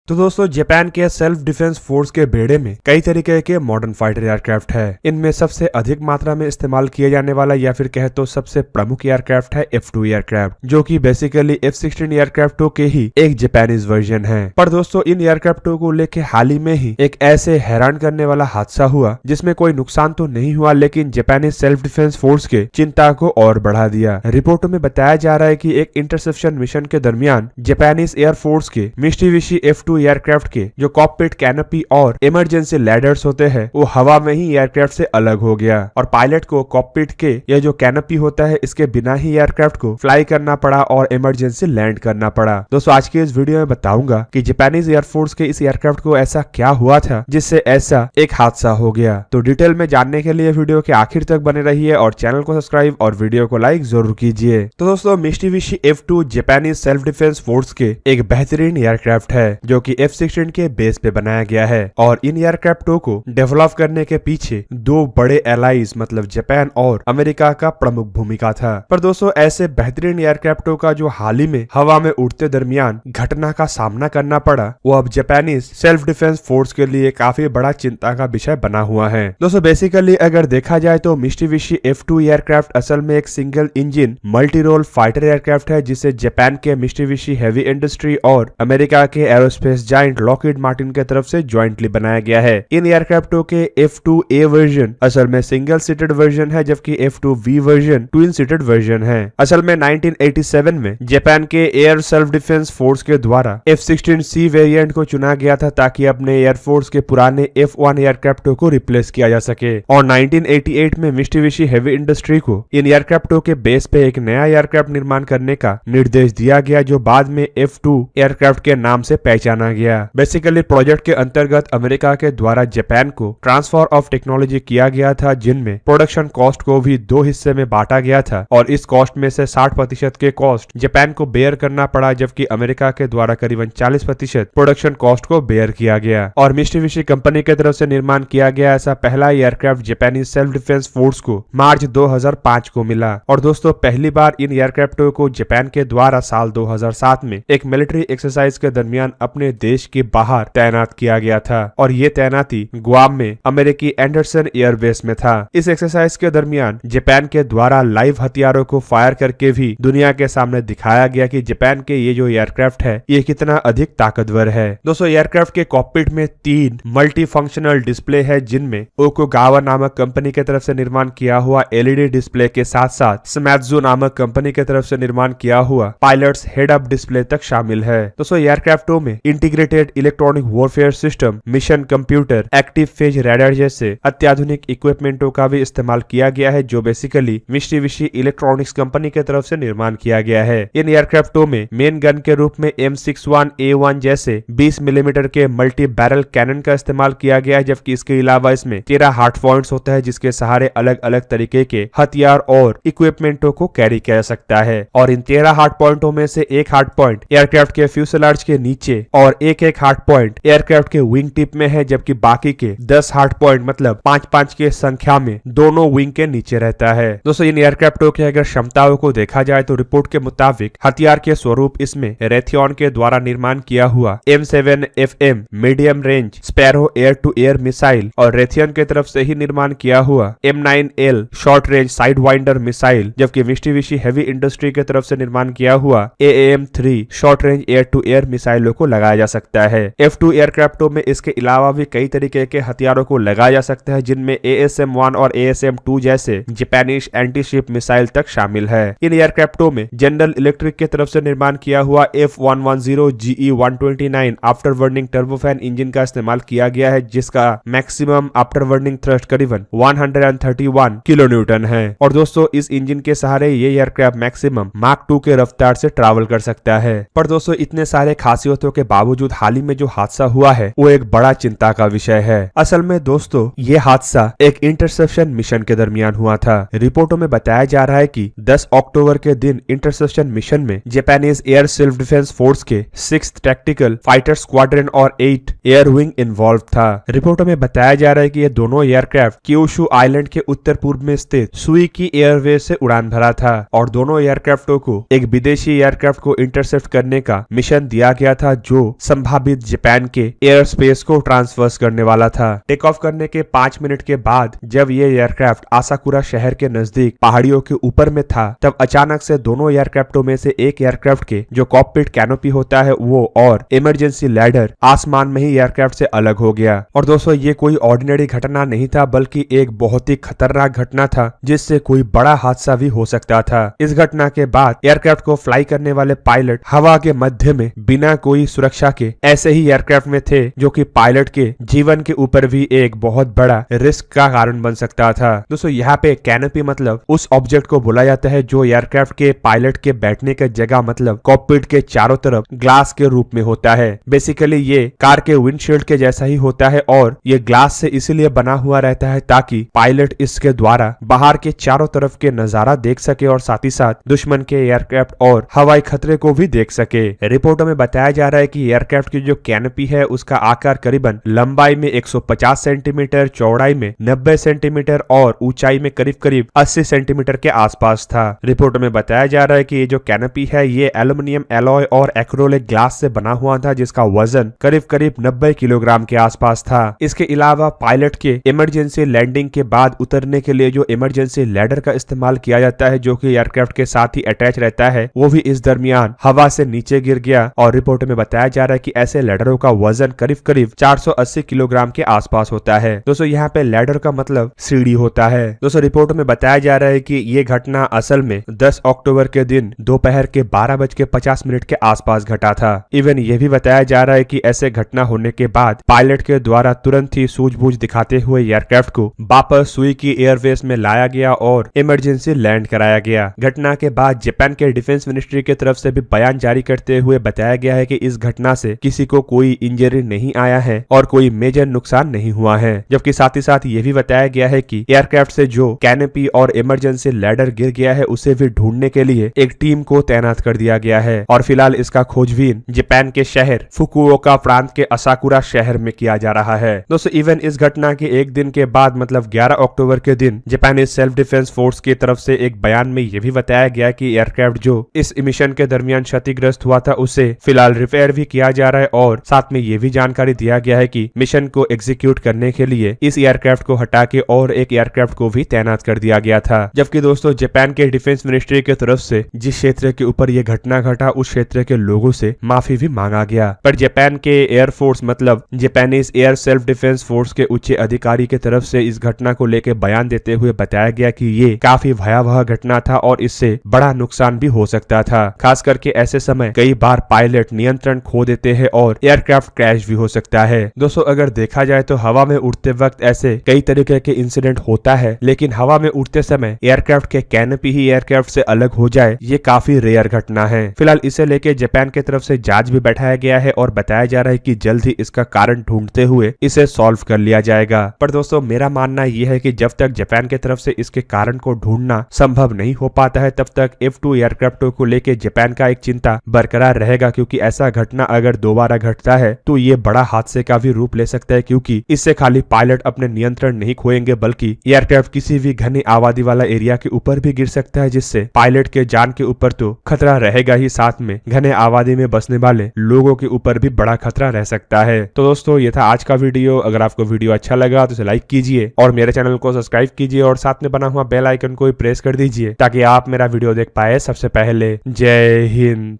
तो दोस्तों जापान के सेल्फ डिफेंस फोर्स के बेड़े में कई तरीके के मॉडर्न फाइटर एयरक्राफ्ट है। इनमें सबसे अधिक मात्रा में इस्तेमाल किया जाने वाला या फिर कहे तो सबसे प्रमुख एयरक्राफ्ट है F2 एयरक्राफ्ट, जो कि बेसिकली F-16 एयरक्राफ्टों के ही एक जापानीज वर्जन है। पर दोस्तों इन एयरक्राफ्टों को लेके हाल ही में ही एक ऐसे हैरान करने वाला हादसा हुआ जिसमें कोई नुकसान तो नहीं हुआ, लेकिन जापानी सेल्फ डिफेंस फोर्स के चिंता को और बढ़ा दिया। रिपोर्टों में बताया जा रहा है कि एक इंटरसेप्शन मिशन के दरमियान जापानीज एयरफोर्स के मित्सुबिशी F2 एयरक्राफ्ट के जो कॉकपिट कैनोपी और इमरजेंसी लैडर्स होते हैं वो हवा में ही एयरक्राफ्ट से अलग हो गया और पायलट को कॉकपिट के यह जो कैनोपी होता है इसके बिना ही एयरक्राफ्ट को फ्लाई करना पड़ा और इमरजेंसी लैंड करना पड़ा। दोस्तों आज के इस वीडियो में बताऊंगा कि जापानीज एयरफोर्स के इस एयरक्राफ्ट को ऐसा क्या हुआ था जिससे ऐसा एक हादसा हो गया। तो डिटेल में जानने के लिए वीडियो के आखिर तक बने रहिए और चैनल को सब्सक्राइब और वीडियो को लाइक जरूर कीजिए। तो दोस्तों Mitsubishi F2 Japanese self defence force के एक बेहतरीन एयरक्राफ्ट है जो कि F-16 के बेस पे बनाया गया है और इन एयरक्राफ्टों को डेवलप करने के पीछे दो बड़े एलाइज मतलब जापान और अमेरिका का प्रमुख भूमिका था। पर दोस्तों ऐसे बेहतरीन एयरक्राफ्टों का जो हाल ही में हवा में उड़ते दरमियान घटना का सामना करना पड़ा वो अब जापानीज सेल्फ डिफेंस फोर्स के लिए काफी बड़ा चिंता का विषय बना हुआ है। दोस्तों बेसिकली अगर देखा जाए तो मित्सुबिशी F2 एयरक्राफ्ट असल में एक single engine multi role fighter aircraft है जिसे जापान के मित्सुबिशी हेवी इंडस्ट्री और अमेरिका के एरोस्पेस जायंट लॉकहीड मार्टिन के तरफ से ज्वाइंटली बनाया गया है। इन एयरक्राफ्टों के F2A वर्जन असल में सिंगल सीटेड वर्जन है जबकि F2V version twin seated version है। असल में 1987 में जापान के एयर सेल्फ डिफेंस फोर्स के द्वारा F-16C वेरिएंट को चुना गया था ताकि अपने एयरफोर्स के पुराने F1 एयरक्राफ्टों को रिप्लेस किया जा सके और 1988 में मित्सुबिशी हेवी इंडस्ट्री को इन एयरक्राफ्टों के बेस पे एक नया एयरक्राफ्ट निर्माण करने का निर्देश दिया गया जो बाद में F2 एयरक्राफ्ट के नाम से पहचाना गया। बेसिकली प्रोजेक्ट के अंतर्गत अमेरिका के द्वारा जापान को ट्रांसफर ऑफ टेक्नोलॉजी किया गया था जिनमें प्रोडक्शन कॉस्ट को भी दो हिस्से में बांटा गया था और इस कॉस्ट में से 60% के कॉस्ट जापान को बेयर करना पड़ा जबकि अमेरिका के द्वारा करीबन 40% प्रोडक्शन कॉस्ट को बेयर किया गया और मित्सुबिशी कंपनी की तरफ से निर्माण किया गया ऐसा पहला एयरक्राफ्ट जापानी सेल्फ डिफेंस फोर्स को मार्च 2005 को मिला। और दोस्तों पहली बार इन एयरक्राफ्टों को जापान के द्वारा साल 2007 में एक मिलिट्री एक्सरसाइज के दरमियान अपने देश के बाहर तैनात किया गया था और ये तैनाती गुआम में अमेरिकी एंडरसन एयरबेस में था। इस एक्सरसाइज के दरमियान जापान के द्वारा लाइव हथियारों को फायर करके भी दुनिया के सामने दिखाया गया कि जापान के ये जो एयरक्राफ्ट है ये कितना अधिक ताकतवर है। दोस्तों एयरक्राफ्ट के कॉकपिट में 3 मल्टी फंक्शनल डिस्प्ले है जिनमें ओकुगावा नामक कंपनी की तरफ से निर्माण किया हुआ LED डिस्प्ले के साथ साथ समेत्सु नामक कंपनी की तरफ से निर्माण किया हुआ पायलट्स हेड अप डिस्प्ले तक शामिल है। दोस्तों एयरक्राफ्टों में integrated electronic warfare system, mission computer, active phase radar जैसे अत्याधुनिक इक्विपमेंटों का भी इस्तेमाल किया गया है जो बेसिकली मित्सुबिशी इलेक्ट्रॉनिक्स कंपनी की तरफ से निर्माण किया गया है। इन एयरक्राफ्टों में मेन गन के रूप में M61A1 जैसे 20 मिलीमीटर के मल्टी बैरल कैनन का इस्तेमाल किया गया है जबकि इसके अलावा इसमें 13 हार्ड पॉइंट्स होता है जिसके सहारे अलग अलग तरीके के हथियार और इक्विपमेंटों को कैरी किया जा सकता है और इन 13 हार्ड पॉइंटों में से एक हार्ड पॉइंट एयरक्राफ्ट के फ्यूसलाज के नीचे और एक हार्ड पॉइंट एयरक्राफ्ट के विंग टिप में है जबकि बाकी के 10 हार्ड पॉइंट मतलब 5-5 के संख्या में दोनों विंग के नीचे रहता है। दोस्तों इन एयरक्राफ्टों की अगर क्षमताओं को देखा जाए तो रिपोर्ट के मुताबिक हथियार के स्वरूप इसमें रेथियन के द्वारा निर्माण किया हुआ M7FM medium range Sparrow air to air missile और रेथियन की तरफ से ही निर्माण किया हुआ M9L short range sidewinder missile जबकि मित्सुबिशी हेवी इंडस्ट्री की तरफ से निर्माण किया हुआ AAM-3 short range air to air मिसाइलों को लगाया जा सकता है। F2 एयरक्राफ्टों में इसके अलावा भी कई तरीके के हथियारों को लगाया जा सकता है जिनमें ASM-1 और ASM-2 जैसे जापानीज एंटी शिप मिसाइल तक शामिल है। इन एयरक्राफ्टों में जनरल इलेक्ट्रिक की तरफ से निर्माण किया हुआ F110 GE-129 after burning turbofan engine का इस्तेमाल किया गया है जिसका मैक्सिमम आफ्टर बर्निंग थ्रस्ट करीबन 131 किलो न्यूटन है और दोस्तों इस इंजन के सहारे ये एयरक्राफ्ट मैक्सिमम माक 2 के रफ्तार से ट्रैवल कर सकता है। पर दोस्तों इतने सारे खासियतों के बावजूद हाल ही में जो हादसा हुआ है वो एक बड़ा चिंता का विषय है। असल में दोस्तों ये हादसा एक इंटरसेप्शन मिशन के दरमियान हुआ था। रिपोर्टों में बताया जा रहा है कि 10 अक्टूबर के दिन इंटरसेप्शन मिशन में Japanese air self defence force के 6th टैक्टिकल फाइटर स्क्वाड्रन और 8 एयर विंग इन्वॉल्व था। रिपोर्टों में बताया जा रहा है कि ये दोनों एयरक्राफ्ट क्यूशु आइलैंड के उत्तर पूर्व में स्थित सुईकी एयरवेज से उड़ान भरा था और दोनों एयरक्राफ्टों को एक विदेशी एयरक्राफ्ट को इंटरसेप्ट करने का मिशन दिया गया था जो संभावित जापान के एयर स्पेस को ट्रांसफर करने वाला था। टेक ऑफ करने के 5 मिनट के बाद जब ये एयरक्राफ्ट आसाकुरा शहर के नजदीक पहाड़ियों के ऊपर में था, तब अचानक से दोनों एयरक्राफ्टों में से एक एयरक्राफ्ट के जो कॉकपिट कैनोपी होता है वो और इमरजेंसी लैडर आसमान में ही एयरक्राफ्ट से अलग हो गया। और दोस्तों ये कोई ऑर्डिनरी घटना नहीं था, बल्कि एक बहुत ही खतरनाक घटना था जिससे कोई बड़ा हादसा भी हो सकता था। इस घटना के बाद एयरक्राफ्ट को फ्लाई करने वाले पायलट हवा के मध्य में बिना कोई सुरक्षा के ऐसे ही एयरक्राफ्ट में थे, जो कि पायलट के जीवन के ऊपर भी एक बहुत बड़ा रिस्क का कारण बन सकता था। दोस्तों यहाँ पे कैनोपी मतलब उस ऑब्जेक्ट को बोला जाता है जो एयरक्राफ्ट के पायलट के बैठने की जगह मतलब कॉकपिट के चारों तरफ ग्लास के रूप में होता है। बेसिकली ये कार के विंडशील्ड के जैसा ही होता है और ये ग्लास से इसीलिए बना हुआ रहता है ताकि पायलट इसके द्वारा बाहर के चारों तरफ के नजारा देख सके और साथ ही साथ दुश्मन के एयरक्राफ्ट और हवाई खतरे को भी देख सके। रिपोर्टों में बताया जा रहा है कि एयरक्राफ्ट की जो कैनोपी है उसका आकार करीबन लंबाई में 150 सेंटीमीटर, चौड़ाई में 90 सेंटीमीटर और ऊंचाई में करीब करीब 80 सेंटीमीटर के आसपास था। रिपोर्टों में बताया जा रहा है कि ये जो कैनोपी है ये एल्युमिनियम एलॉय और एक्रोलिक ग्लास से बना हुआ था, जिसका वजन करीब करीब 90 किलोग्राम के आसपास था। इसके अलावा पायलट के इमरजेंसी लैंडिंग के बाद उतरने के लिए जो इमरजेंसी लैडर का इस्तेमाल किया जाता है, जो कि एयरक्राफ्ट के साथ ही अटैच रहता है, वो भी इस दरमियान हवा से नीचे गिर गया। और रिपोर्ट में बताया जा रहा है कि ऐसे लैडरों का वजन करीब करीब 480 किलोग्राम के आसपास होता है। दोस्तों यहाँ पे लैडर का मतलब सीढ़ी होता है। दोस्तों रिपोर्ट में बताया जा रहा है कि ये घटना असल में 10 अक्टूबर के दिन दोपहर के 12:50 के आसपास घटा था। इवन ये भी बताया जा रहा है कि ऐसे घटना होने के बाद पायलट के द्वारा तुरंत ही सूझबूझ दिखाते हुए एयरक्राफ्ट को वापस सुईकी एयरवेज में लाया गया और इमरजेंसी लैंड कराया गया। घटना के बाद जापान के डिफेंस मिनिस्ट्री की तरफ से भी बयान जारी करते हुए बताया गया है कि इस घटना से किसी को कोई इंजरी नहीं आया है और कोई मेजर नुकसान नहीं हुआ है। जबकि साथ ही साथ ये भी बताया गया है कि एयरक्राफ्ट से जो कैनोपी और इमरजेंसी लैडर गिर गया है उसे भी ढूंढने के लिए एक टीम को तैनात कर दिया गया है और फिलहाल इसका खोजबीन जापान के शहर फुकुओका प्रांत के असाकुरा शहर में किया जा रहा है। दोस्तों इवन इस घटना के एक दिन के बाद मतलब 11 अक्टूबर के दिन जापानीज सेल्फ डिफेंस फोर्स की तरफ से एक बयान में यह भी बताया गया कि एयरक्राफ्ट जो इस मिशन के दरमियान क्षतिग्रस्त हुआ था उसे फिलहाल रिपेयर भी किया जा रहा है और साथ में यह भी जानकारी दिया गया है कि मिशन को एग्जीक्यूट करने के लिए इस एयरक्राफ्ट को हटा के और एक एयरक्राफ्ट को भी तैनात कर दिया गया था। जबकि दोस्तों जापान के डिफेंस मिनिस्ट्री की तरफ से जिस क्षेत्र के ऊपर यह घटना घटा उस क्षेत्र के लोगों से माफी भी मांगा गया, पर जापान के एयरफोर्स मतलब Japanese air self defence force के उच्च अधिकारी की तरफ से इस घटना को लेकर बयान देते हुए बताया गया कि ये काफी भयावह घटना था और इससे बड़ा नुकसान भी हो सकता था। खास करके ऐसे समय कई बार पायलट नियंत्रण खो देते हैं और एयरक्राफ्ट क्रैश भी हो सकता है। दोस्तों अगर देखा जाए तो हवा में उड़ते वक्त ऐसे कई तरीके के इंसिडेंट होता है, लेकिन हवा में उड़ते समय एयरक्राफ्ट के कैनोपी ही एयरक्राफ्ट से अलग हो जाए ये काफी रेयर घटना है। फिलहाल इसे लेके जापान की तरफ से जांच भी बैठाया गया है और बताया जा रहा है कि जल्द ही इसका कारण ढूंढते हुए इसे सॉल्व कर लिया जाएगा। पर दोस्तों मेरा मानना यह है कि जब तक जापान की तरफ से इसके कारण को ढूंढना संभव नहीं हो पाता है तब तक F2 एयरक्राफ्टों को लेके जापान का एक चिंता बरकरार रहेगा, क्योंकि ऐसा घटना अगर दोबारा घटता है तो ये बड़ा हादसे का भी रूप ले सकता है, क्योंकि इससे खाली पायलट अपने नियंत्रण नहीं खोएंगे बल्कि एयरक्राफ्ट किसी भी घनी आबादी वाला एरिया के ऊपर भी गिर सकता है, जिससे पायलट के जान के ऊपर तो खतरा रहेगा ही, साथ में घने आबादी में बसने वाले लोगों के ऊपर भी बड़ा खतरा रह सकता है। तो दोस्तों ये था आज का वीडियो। अगर आपको वीडियो अच्छा लगा तो इसे लाइक कीजिए और मेरे चैनल को सब्सक्राइब कीजिए और साथ में बना हुआ बेल आइकन को भी प्रेस कर दीजिए ताकि आप मेरा वीडियो देख पाए सबसे पहले। जय हिंद।